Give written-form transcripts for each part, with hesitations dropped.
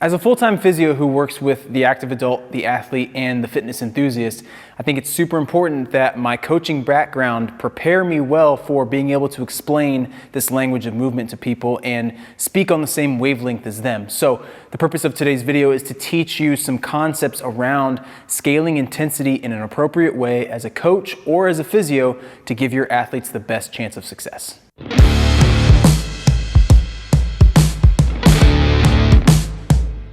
As a full-time physio who works with the active adult, the athlete, and the fitness enthusiast, I think it's super important that my coaching background prepare me well for being able to explain this language of movement to people and speak on the same wavelength as them. So the purpose of today's video is to teach you some concepts around scaling intensity in an appropriate way as a coach or as a physio to give your athletes the best chance of success.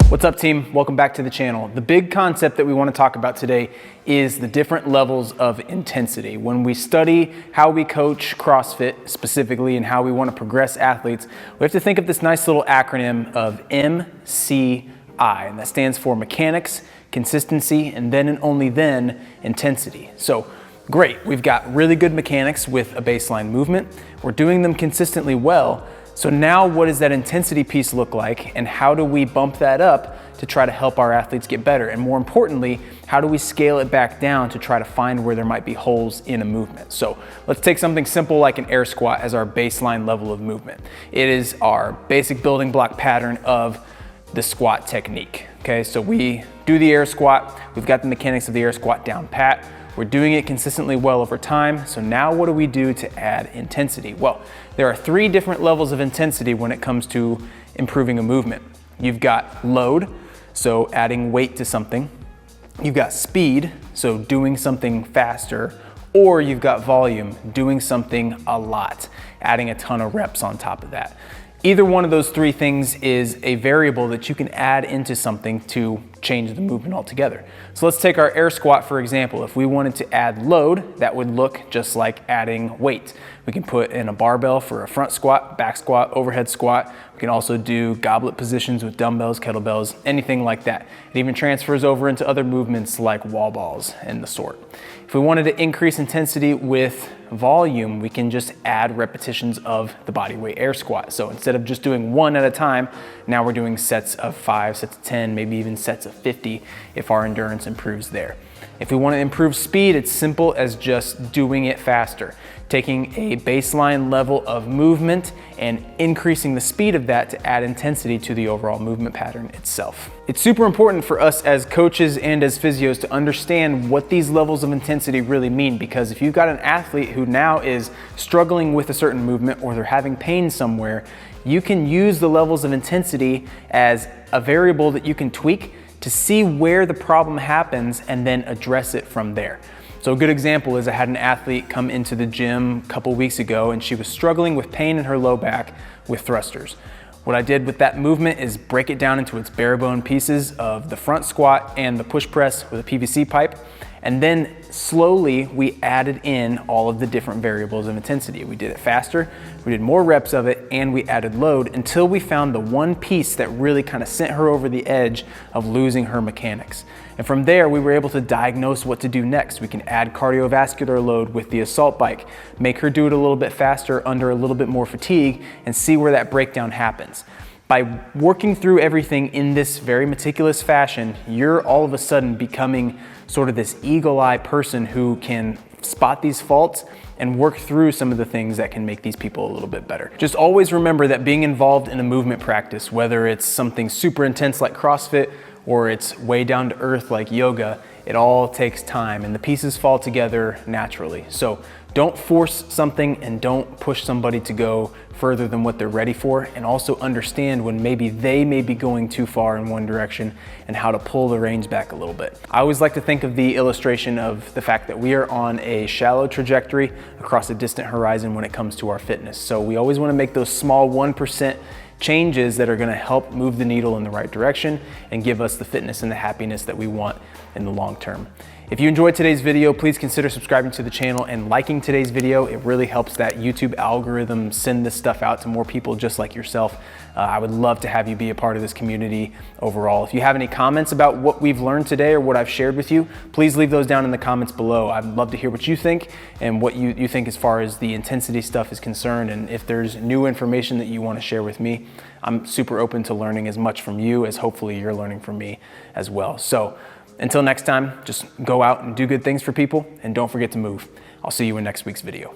What's up, team? Welcome back to the channel. The big concept that we want to talk about today is the different levels of intensity. When we study how we coach CrossFit specifically and how we want to progress athletes, we have to think of this nice little acronym of MCI, and that stands for mechanics, consistency, and then and only then intensity. So great, we've got really good mechanics with a baseline movement. We're doing them consistently well. So now what does that intensity piece look like, and how do we bump that up to try to help our athletes get better? And more importantly, how do we scale it back down to try to find where there might be holes in a movement? So let's take something simple like an air squat as our baseline level of movement. It is our basic building block pattern of the squat technique. Okay, so we do the air squat. We've got the mechanics of the air squat down pat. We're doing it consistently well over time. So now what do we do to add intensity? Well, there are three different levels of intensity when it comes to improving a movement. You've got load, so adding weight to something. You've got speed, so doing something faster. Or you've got volume, doing something a lot, adding a ton of reps on top of that. Either one of those three things is a variable that you can add into something to change the movement altogether. So let's take our air squat, for example. If we wanted to add load, that would look just like adding weight. We can put in a barbell for a front squat, back squat, overhead squat. We can also do goblet positions with dumbbells, kettlebells, anything like that. It even transfers over into other movements like wall balls and the sort. If we wanted to increase intensity with volume, we can just add repetitions of the bodyweight air squat. So instead of just doing one at a time, now we're doing sets of 5, sets of 10, maybe even sets of 50 if our endurance improves there. If we want to improve speed, it's simple as just doing it faster, taking a baseline level of movement and increasing the speed of that to add intensity to the overall movement pattern itself. It's super important for us as coaches and as physios to understand what these levels of intensity really mean, because if you've got an athlete who now is struggling with a certain movement or they're having pain somewhere, you can use the levels of intensity as a variable that you can tweak to see where the problem happens and then address it from there. So a good example is I had an athlete come into the gym a couple weeks ago and she was struggling with pain in her low back with thrusters. What I did with that movement is break it down into its bare bone pieces of the front squat and the push press with a PVC pipe. And then slowly we added in all of the different variables of intensity. We did it faster, we did more reps of it, and we added load until we found the one piece that really kind of sent her over the edge of losing her mechanics. And from there, we were able to diagnose what to do next. We can add cardiovascular load with the assault bike, make her do it a little bit faster under a little bit more fatigue, and see where that breakdown happens. By working through everything in this very meticulous fashion, you're all of a sudden becoming sort of this eagle-eye person who can spot these faults and work through some of the things that can make these people a little bit better. Just always remember that being involved in a movement practice, whether it's something super intense like CrossFit or it's way down to earth like yoga, it all takes time and the pieces fall together naturally. So don't force something and don't push somebody to go further than what they're ready for, and also understand when maybe they may be going too far in one direction and how to pull the reins back a little bit. I always like to think of the illustration of the fact that we are on a shallow trajectory across a distant horizon when it comes to our fitness. So we always want to make those small 1% changes that are going to help move the needle in the right direction and give us the fitness and the happiness that we want in the long term. If you enjoyed today's video, please consider subscribing to the channel and liking today's video. It really helps that YouTube algorithm send this stuff out to more people just like yourself. I would love to have you be a part of this community overall. If you have any comments about what we've learned today or what I've shared with you, please leave those down in the comments below. I'd love to hear what you think and what you think as far as the intensity stuff is concerned. And if there's new information that you want to share with me, I'm super open to learning as much from you as hopefully you're learning from me as well. So until next time, just go out and do good things for people, and don't forget to move. I'll see you in next week's video.